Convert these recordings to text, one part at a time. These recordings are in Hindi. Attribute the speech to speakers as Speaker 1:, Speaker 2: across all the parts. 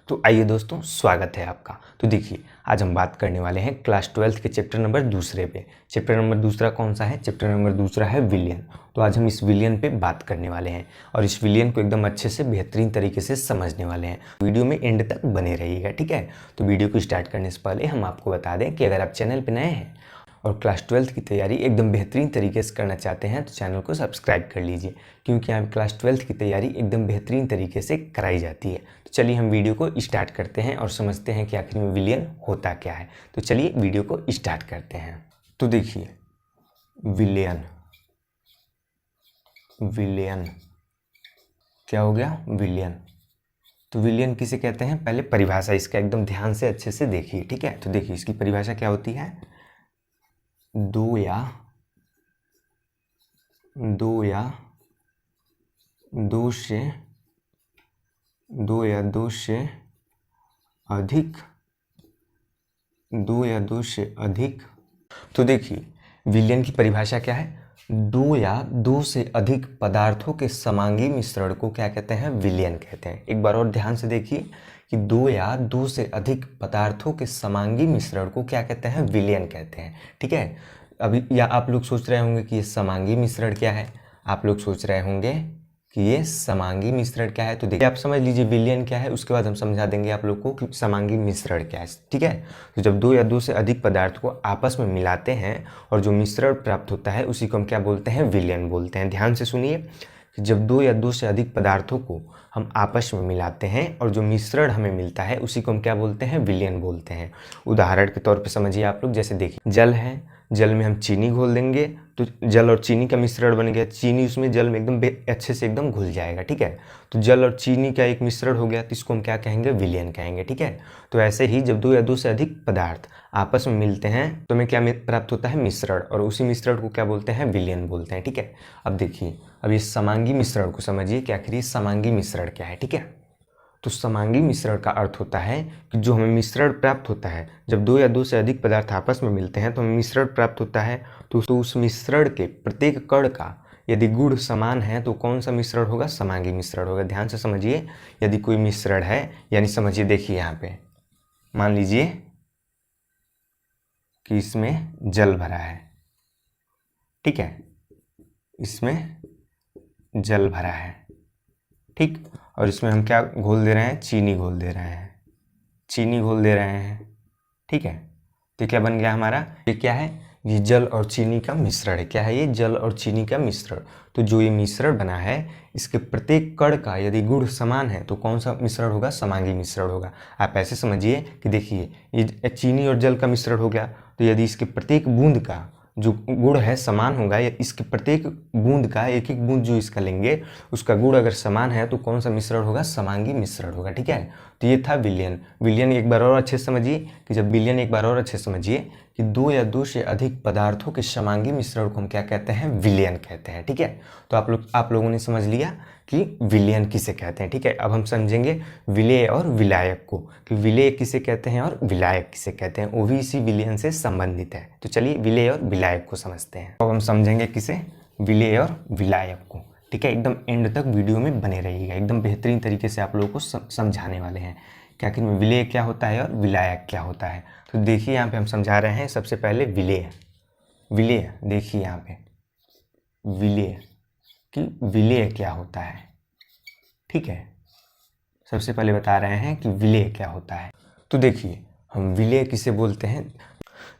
Speaker 1: तो आइए दोस्तों, स्वागत है आपका। तो देखिए, आज हम बात करने वाले हैं क्लास 12 के चैप्टर नंबर दूसरे पे। चैप्टर नंबर दूसरा कौन सा है? चैप्टर नंबर दूसरा है विलियन। तो आज हम इस विलियन पे बात करने वाले हैं और इस विलियन को एकदम अच्छे से बेहतरीन तरीके से समझने वाले हैं। वीडियो में एंड तक बने रहिएगा, ठीक है। तो वीडियो को स्टार्ट करने से पहले हम आपको बता दें कि अगर आप चैनल पर नए हैं और क्लास 12 की तैयारी एकदम बेहतरीन तरीके से करना चाहते हैं तो चैनल को सब्सक्राइब कर लीजिए, क्योंकि यहाँ क्लास 12 की तैयारी एकदम बेहतरीन तरीके से कराई जाती है। तो चलिए हम वीडियो को स्टार्ट करते हैं और समझते हैं कि आखिर में विलियन होता क्या है। तो चलिए वीडियो को स्टार्ट करते हैं। तो देखिए, विलियन विलियन क्या हो गया? विलियन। तो विलियन किसे कहते हैं? पहले परिभाषा इसका एकदम ध्यान से अच्छे से देखिए, ठीक है। तो देखिए, इसकी परिभाषा क्या होती है? दो या दो से अधिक। तो देखिए, विलियन की परिभाषा क्या है? दो या दो से अधिक पदार्थों के समांगी मिश्रण को क्या कहते हैं? विलियन कहते हैं। एक बार और ध्यान से देखिए कि दो या दो से अधिक पदार्थों के समांगी मिश्रण को क्या कहते हैं? विलियन कहते हैं, ठीक है। अभी या आप लोग सोच रहे होंगे कि ये समांगी मिश्रण क्या है? आप लोग सोच रहे होंगे कि ये समांगी मिश्रण क्या है। तो देखिए, आप समझ लीजिए विलियन क्या है, उसके बाद हम समझा देंगे आप लोग को कि समांगी मिश्रण क्या है, ठीक है। तो जब दो या दो से अधिक पदार्थ को आपस में मिलाते हैं और जो मिश्रण प्राप्त होता है उसी को हम क्या बोलते हैं? विलियन बोलते हैं। ध्यान से सुनिए कि जब दो या दो से अधिक पदार्थों को हम आपस में मिलाते हैं और जो मिश्रण हमें मिलता है उसी को हम क्या बोलते हैं? विलियन बोलते हैं। उदाहरण के तौर पे समझिए आप लोग, जैसे देखिए जल है, जल में हम चीनी घोल देंगे तो जल और चीनी का मिश्रण बन गया। चीनी उसमें जल में एकदम अच्छे से एकदम घुल जाएगा, ठीक है। तो जल और चीनी का एक मिश्रण हो गया तो इसको हम क्या कहेंगे? विलियन कहेंगे, ठीक है। तो ऐसे ही जब दो या दो से अधिक पदार्थ आपस में मिलते हैं तो हमें क्या प्राप्त होता है? मिश्रण, और उसी मिश्रण को क्या बोलते हैं? विलियन बोलते हैं, ठीक है। अब देखिए, अब ये समांगी मिश्रण को समझिए कि आखिर समांगी मिश्रण क्या है, ठीक है। तो समांगी मिश्रण का अर्थ होता है कि जो हमें मिश्रण प्राप्त होता है, जब दो या दो से अधिक पदार्थ आपस में मिलते हैं तो हमें मिश्रण प्राप्त होता है। तो उस मिश्रण के प्रत्येक कण का यदि गुण समान है तो कौन सा मिश्रण होगा? समांगी मिश्रण होगा। ध्यान से समझिए, यदि कोई मिश्रण है, यानी समझिए, देखिए यहाँ पे मान लीजिए कि इसमें जल भरा है, ठीक है, इसमें जल भरा है, ठीक, और इसमें हम क्या घोल दे रहे हैं? चीनी घोल दे रहे हैं, चीनी घोल दे रहे हैं, ठीक है। तो क्या बन गया हमारा? ये क्या है? ये जल और चीनी का मिश्रण है। क्या है ये? जल और चीनी का मिश्रण। तो जो ये मिश्रण बना है, इसके प्रत्येक कण का यदि गुण समान है तो कौन सा मिश्रण होगा? समांगी मिश्रण होगा। आप ऐसे समझिए कि देखिए, ये चीनी और जल का मिश्रण हो गया, तो यदि इसके प्रत्येक बूंद का जो गुण है समान होगा, या इसके प्रत्येक बूंद का एक एक बूंद जो इसका लेंगे उसका गुण अगर समान है तो कौन सा मिश्रण होगा? समांगी मिश्रण होगा, ठीक है। तो ये था विलियन। विलियन एक बार और अच्छे से समझिए कि जब विलियन एक बार और अच्छे से समझिए कि दो या दो से अधिक पदार्थों के समांगी मिश्रण को हम क्या कहते हैं? विलियन कहते हैं, ठीक है। तो आप लोगों ने समझ लिया कि विलियन किसे कहते हैं, ठीक है। अब हम समझेंगे विलेय और विलायक को, कि विलेय किसे कहते हैं और विलायक किसे कहते हैं। वो भी इसी विलियन से संबंधित है। तो चलिए विलेय और विलायक को समझते हैं। अब हम समझेंगे किसे? विलेय और विलायक को, ठीक है। एकदम एंड तक वीडियो में बने रहिएगा, एकदम बेहतरीन तरीके से आप लोगों को समझाने वाले हैं कि आखिर में विलेय क्या होता है और विलायक क्या होता है। तो देखिए यहाँ पे हम समझा रहे हैं सबसे पहले विलेय। विलेय देखिए यहाँ पे विलेय कि विलेय क्या होता है, ठीक है। सबसे पहले बता रहे हैं कि विलेय क्या होता है। तो देखिए, हम विलेय किसे बोलते हैं?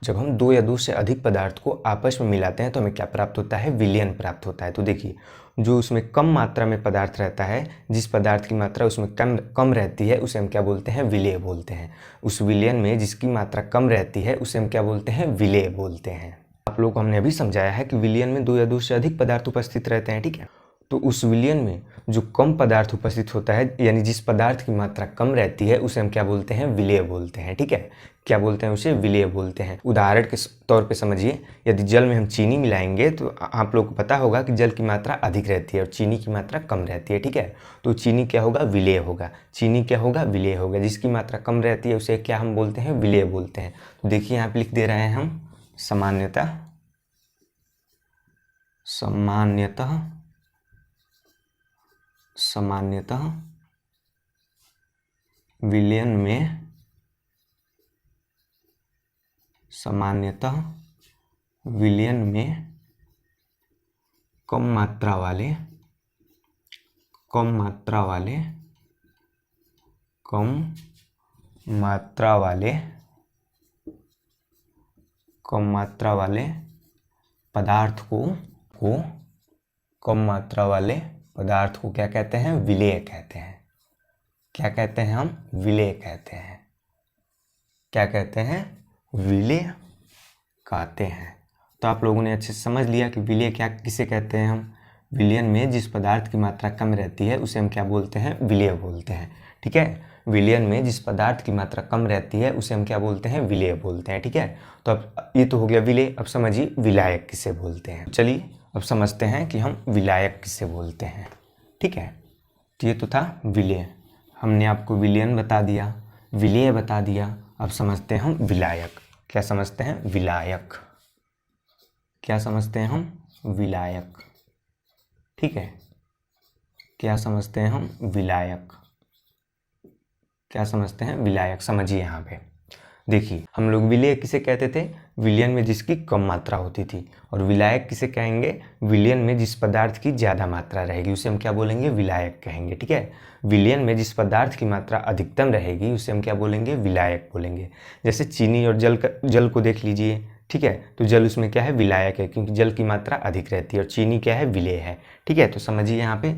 Speaker 1: जब हम दो या दो से अधिक पदार्थ को आपस में मिलाते हैं तो हमें क्या प्राप्त होता है? विलयन प्राप्त होता है। तो देखिए, जो उसमें कम मात्रा में पदार्थ रहता है, जिस पदार्थ की मात्रा उसमें कम रहती है उसे हम क्या बोलते हैं? विलेय बोलते हैं। उस विलयन में जिसकी मात्रा कम रहती है उसे हम क्या बोलते हैं? विलेय बोलते हैं। आप लोग को हमने अभी समझाया है कि विलयन में दो या दो से अधिक पदार्थ उपस्थित रहते हैं, ठीक है। तो उस विलयन में जो कम पदार्थ उपस्थित होता है, यानी जिस पदार्थ की मात्रा कम रहती है उसे हम क्या बोलते हैं? विलेय बोलते हैं, ठीक है। क्या बोलते हैं? उसे विलेय बोलते हैं। उदाहरण के तौर पे समझिए, यदि जल में हम चीनी मिलाएंगे तो आप लोग को पता होगा कि जल की मात्रा अधिक रहती है और चीनी की मात्रा कम रहती है, ठीक है। तो चीनी क्या होगा? विलेय होगा। चीनी क्या होगा? विलेय होगा। जिसकी मात्रा कम रहती है उसे क्या हम बोलते हैं? विलेय बोलते हैं। तो देखिए यहाँ पे लिख दे रहे हैं हम सामान्यतः विलयन में सामान्यतः विलयन में कम मात्रा वाले पदार्थ को क्या कहते हैं? विलेय कहते हैं। क्या कहते हैं हम? विलेय कहते हैं। क्या कहते हैं? विलेय कहते हैं। तो आप लोगों ने अच्छे से समझ लिया कि विलेय किसे कहते हैं हम? विलयन में जिस पदार्थ की मात्रा कम रहती है उसे हम क्या बोलते हैं? विलेय बोलते हैं। ठीक है, विलयन में जिस पदार्थ की मात्रा कम रहती है उसे हम क्या बोलते हैं? विलेय बोलते हैं। ठीक है, तो अब ये तो हो गया विलेय। अब समझिए विलायक किसे बोलते हैं। चलिए अब समझते हैं कि हम विलायक किसे बोलते हैं। ठीक है, तो ये तो था विलेय। हमने आपको विलयन बता दिया, विलेय बता दिया। अब समझते हैं हम विलायक। क्या समझते हैं? विलायक। क्या समझते हैं हम? विलायक। ठीक है, क्या समझते हैं हम? विलायक। क्या समझते हैं? विलायक। समझिए यहाँ पे देखिए, हम लोग विलेय किसे कहते थे? विलयन में जिसकी कम मात्रा होती थी। और विलायक किसे कहेंगे? विलयन में जिस पदार्थ की ज़्यादा मात्रा रहेगी उसे हम क्या बोलेंगे? विलायक कहेंगे। ठीक है, विलयन में जिस पदार्थ की मात्रा अधिकतम रहेगी उसे हम क्या बोलेंगे? विलायक बोलेंगे। जैसे चीनी और जल को देख लीजिए। ठीक है, तो जल उसमें क्या है? विलायक है, क्योंकि जल की मात्रा अधिक रहती है। और चीनी क्या है? विलेय है। ठीक है, तो समझिए यहाँ पे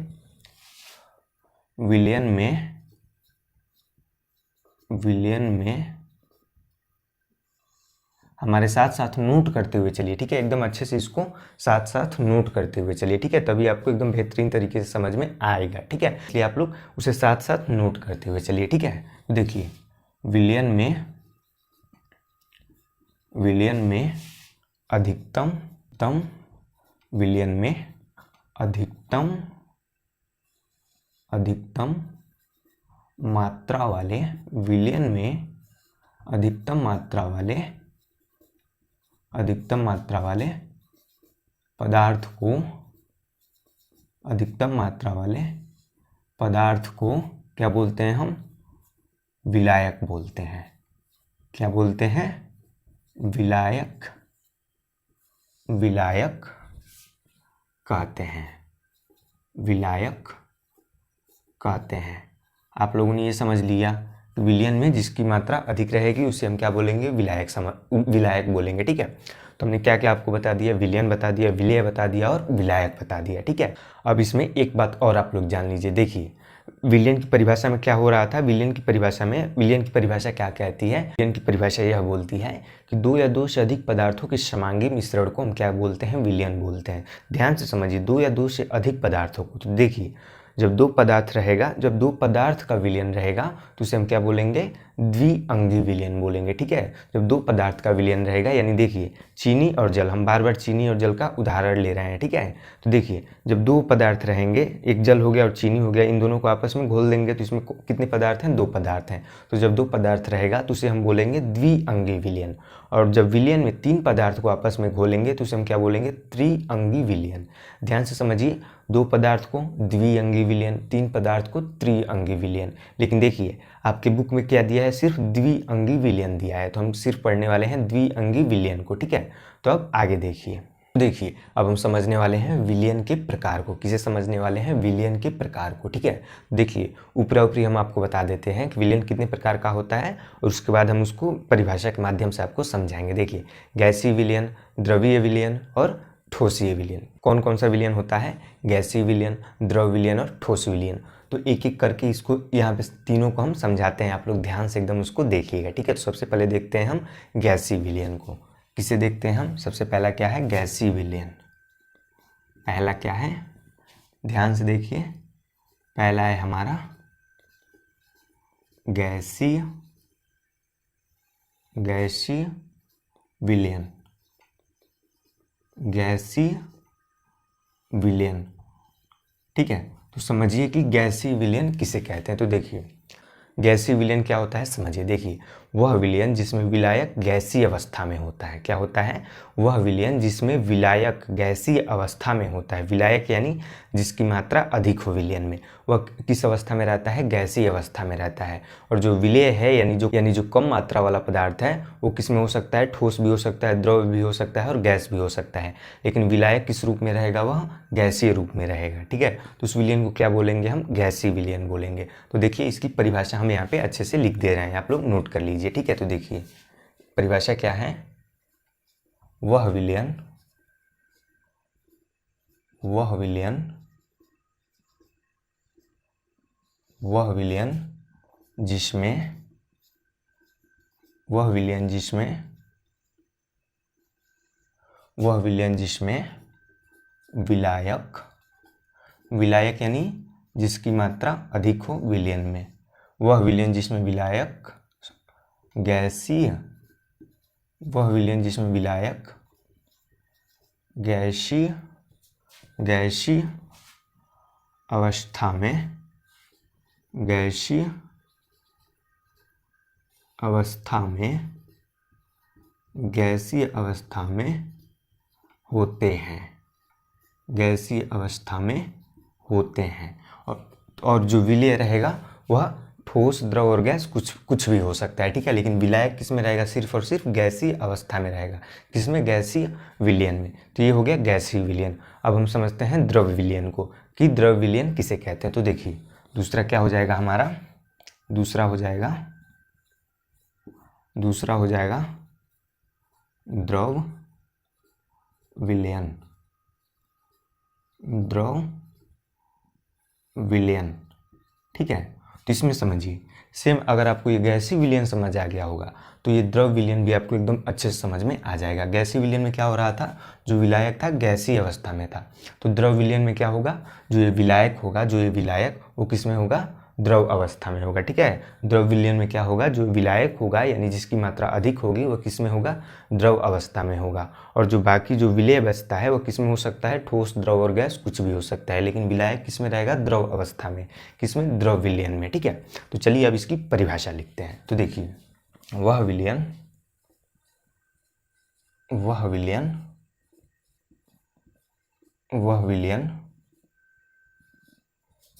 Speaker 1: विलयन में हमारे साथ साथ नोट करते हुए चलिए। ठीक है, एकदम अच्छे से इसको साथ साथ नोट करते हुए चलिए। ठीक है, तभी आपको एकदम बेहतरीन तरीके से समझ में आएगा। ठीक है, इसलिए आप लोग उसे साथ साथ नोट करते हुए चलिए। ठीक है, तो देखिए विलयन में अधिकतम विलयन में अधिकतम मात्रा वाले विलयन में अधिकतम मात्रा वाले पदार्थ को क्या बोलते हैं हम? विलायक बोलते हैं। क्या बोलते हैं? विलायक कहते हैं। विलायक कहते हैं। आप लोगों ने ये समझ लिया कि विलयन में जिसकी मात्रा अधिक रहेगी उसे हम क्या बोलेंगे? विलायक बोलेंगे। ठीक है, तो हमने क्या क्या आपको बता दिया? विलयन बता दिया, विलेय बता दिया और विलायक बता दिया। ठीक है, अब इसमें एक बात और आप लोग जान लीजिए। देखिए विलयन की परिभाषा में क्या हो रहा था? विलयन की परिभाषा क्या कहती है? विलयन की परिभाषा यह बोलती है कि दो या दो से अधिक पदार्थों के समांगी मिश्रण को हम क्या बोलते हैं? विलयन बोलते हैं। ध्यान से समझिए, दो या दो से अधिक पदार्थों को। तो देखिए जब दो पदार्थ का विलयन रहेगा तो उसे हम क्या बोलेंगे? द्विअंगी विलयन बोलेंगे। ठीक है, जब दो पदार्थ का विलयन रहेगा, यानी देखिए चीनी और जल, हम बार बार चीनी और जल का उदाहरण ले रहे हैं। ठीक है, तो देखिए जब दो पदार्थ रहेंगे, एक जल हो गया और चीनी हो गया, इन दोनों को आपस में घोल देंगे तो इसमें कितने पदार्थ हैं? दो पदार्थ हैं। तो जब दो पदार्थ रहेगा तो उसे हम बोलेंगे द्विअंगी विलयन। और जब विलयन में तीन पदार्थ को आपस में घोलेंगे तो उसे हम क्या बोलेंगे? त्रिअंगी विलयन। ध्यान से समझिए, दो पदार्थ को द्विअंगी विलयन, तीन पदार्थ को त्रिअंगी विलयन। लेकिन देखिए आपके बुक में क्या दिया है? सिर्फ द्विअंगी विलयन दिया है, तो हम सिर्फ पढ़ने वाले हैं द्विअंगी विलयन को। ठीक है, तो अब आगे देखिए अब हम समझने वाले हैं विलयन के प्रकार को। किसे समझने वाले हैं? विलयन के प्रकार को। ठीक है, देखिए ऊपरा ऊपरी हम आपको बता देते हैं कि विलयन कितने प्रकार का होता है और उसके बाद हम उसको परिभाषा के माध्यम से आपको समझाएंगे। देखिए गैसीय विलयन, द्रवीय विलयन और ठोसीय विलयन। कौन कौन सा विलयन होता है? गैसीय विलयन, द्रव विलयन और ठोस विलयन। तो एक एक करके इसको यहाँ पे तीनों को हम समझाते हैं। आप लोग ध्यान से एकदम उसको देखिएगा। ठीक है, तो सबसे पहले देखते हैं हम गैसीय विलयन को। किसे देखते हैं हम? सबसे पहला क्या है? गैसीय विलयन। पहला क्या है? ध्यान से देखिए, पहला है हमारा गैसीय विलयन। गैसीय विलयन। ठीक है, तो समझिए कि गैसीय विलयन किसे कहते हैं। तो देखिए गैसीय विलयन क्या होता है समझिए। देखिए, वह विलयन जिसमें विलायक गैसीय अवस्था में होता है। क्या होता है? वह विलयन जिसमें विलायक गैसीय अवस्था में होता है। विलायक यानी जिसकी मात्रा अधिक हो विलयन में, वह किस अवस्था में रहता है? गैसीय अवस्था में रहता है। और जो विलेय है यानी जो कम मात्रा वाला पदार्थ है वो किस में हो सकता है? ठोस भी हो सकता है, द्रव भी हो सकता है और गैस भी हो सकता है। लेकिन विलायक किस रूप में रहेगा? वह गैसीय रूप में रहेगा। ठीक है, तो उस विलयन को क्या बोलेंगे हम? गैसीय विलयन बोलेंगे। तो देखिए, इसकी परिभाषा हम यहाँ पे अच्छे से लिख दे रहे हैं, आप लोग नोट कर लीजिए। ठीक है, तो देखिए परिभाषा क्या है? वह विलयन वह विलयन वह विलयन जिसमें वह विलयन जिसमें विलायक यानी जिसकी मात्रा अधिक हो विलयन में, वह विलयन जिसमें विलायक गैसीय अवस्था में होते हैं। और जो विलेय रहेगा वह ठोस, द्रव और गैस कुछ भी हो सकता है। ठीक है, लेकिन विलायक किस में रहेगा? सिर्फ और सिर्फ गैसीय अवस्था में रहेगा। किसमें? गैसीय विलयन में। तो ये हो गया गैसीय विलयन। अब हम समझते हैं द्रव विलयन को, कि द्रव विलयन किसे कहते हैं। तो देखिए, दूसरा क्या हो जाएगा हमारा? दूसरा हो जाएगा द्रव विलयन। ठीक है, तो इसमें समझिए, सेम अगर आपको ये गैसीय विलयन समझ आ गया होगा तो ये द्रव विलयन भी आपको एकदम अच्छे से समझ में आ जाएगा। गैसीय विलयन में क्या हो रहा था? जो विलायक था गैसीय अवस्था में था। तो द्रव विलयन में क्या होगा? जो ये विलायक वो किस में होगा? द्रव अवस्था में होगा। ठीक है, द्रव विलयन में क्या होगा? जो विलायक होगा यानी जिसकी मात्रा अधिक होगी वह किस में होगा? द्रव अवस्था में होगा। और जो बाकी जो विलेय बचता है वो किस में हो सकता है? ठोस, द्रव और गैस कुछ भी हो सकता है। लेकिन विलायक किस में रहेगा? द्रव अवस्था में। किस में? द्रव विलयन में। ठीक है, तो चलिए अब इसकी परिभाषा लिखते हैं। तो देखिए, वह विलयन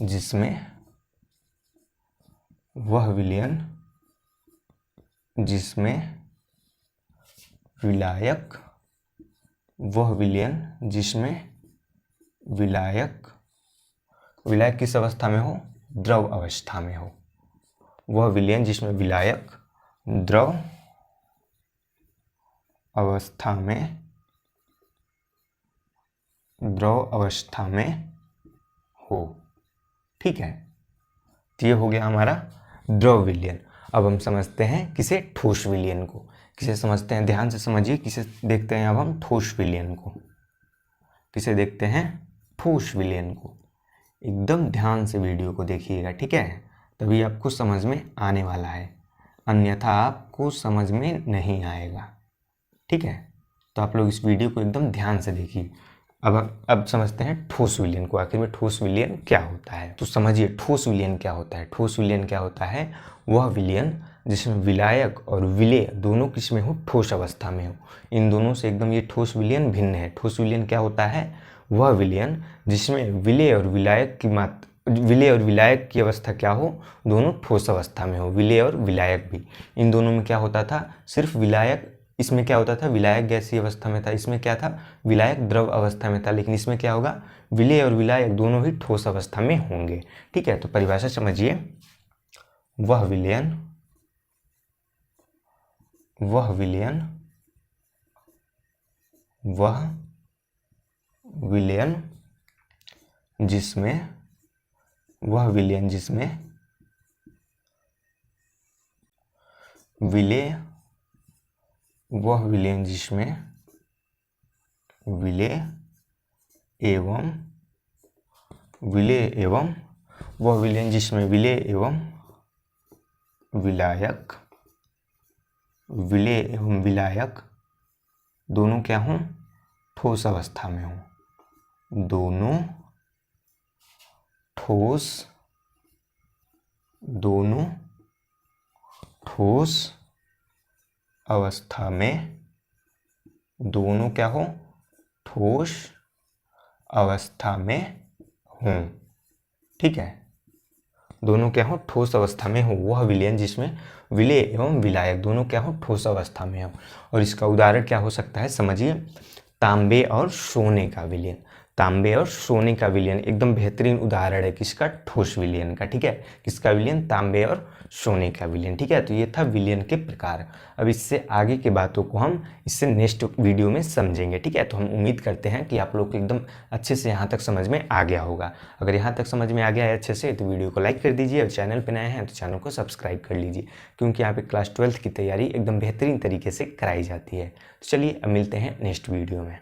Speaker 1: जिसमें विलायक किस अवस्था में हो? द्रव अवस्था में हो। वह विलयन जिसमें विलायक द्रव अवस्था में हो। ठीक है, तो ये हो गया हमारा द्रव विलयन। अब हम समझते हैं किसे? ठोस विलयन को। किसे समझते हैं? ध्यान से समझिए, किसे देखते हैं अब हम? ठोस विलयन को। किसे देखते हैं? ठोस विलयन को। एकदम ध्यान से वीडियो को देखिएगा। ठीक है, तभी आपको समझ में आने वाला है, अन्यथा आपको समझ में नहीं आएगा। ठीक है, तो आप लोग इस वीडियो को एकदम ध्यान से देखिए। अब समझते हैं ठोस विलयन को। आखिर में ठोस विलयन क्या होता है? तो समझिए, ठोस विलयन क्या होता है। ठोस विलयन क्या होता है? वह विलयन जिसमें विलायक और विलेय दोनों किस में हो? ठोस अवस्था में हो। इन दोनों से एकदम ये ठोस विलयन भिन्न है। ठोस विलयन क्या होता है? वह विलयन जिसमें विलेय और विलायक की अवस्था क्या हो? दोनों ठोस अवस्था में हो। विलेय और विलायक भी, इन दोनों में क्या होता था? सिर्फ विलायक, इसमें क्या होता था? विलायक गैसीय अवस्था में था, इसमें क्या था? विलायक द्रव अवस्था में था। लेकिन इसमें क्या होगा? विलेय और विलायक दोनों ही ठोस अवस्था में होंगे। ठीक है, तो परिभाषा समझिए। वह विलयन जिसमें विलेय एवं विलायक दोनों क्या हों? ठोस अवस्था में हों। दोनों ठोस अवस्था में, दोनों क्या हो, ठोस अवस्था में हों। ठीक है, दोनों क्या हो, ठोस अवस्था में हो, वह विलयन जिसमें विलेय एवं विलायक दोनों क्या हो, ठोस अवस्था में हो। और इसका उदाहरण क्या हो सकता है, समझिए, तांबे और सोने का विलयन। तांबे और सोने का विलयन एकदम बेहतरीन उदाहरण है किसका, ठोस विलयन का। ठीक है, किसका विलयन, तांबे और सोने का विलयन। ठीक है, तो ये था विलयन के प्रकार। अब इससे आगे की बातों को हम इससे नेक्स्ट वीडियो में समझेंगे। ठीक है, तो हम उम्मीद करते हैं कि आप लोग को एकदम अच्छे से यहाँ तक समझ में आ गया होगा। अगर यहाँ तक समझ में आ गया है अच्छे से तो वीडियो को लाइक कर दीजिए, और चैनल पर नए हैं तो चैनल को सब्सक्राइब कर लीजिए, क्योंकि यहाँ पे क्लास 12th की तैयारी एकदम बेहतरीन तरीके से कराई जाती है। तो चलिए अब मिलते हैं नेक्स्ट वीडियो में।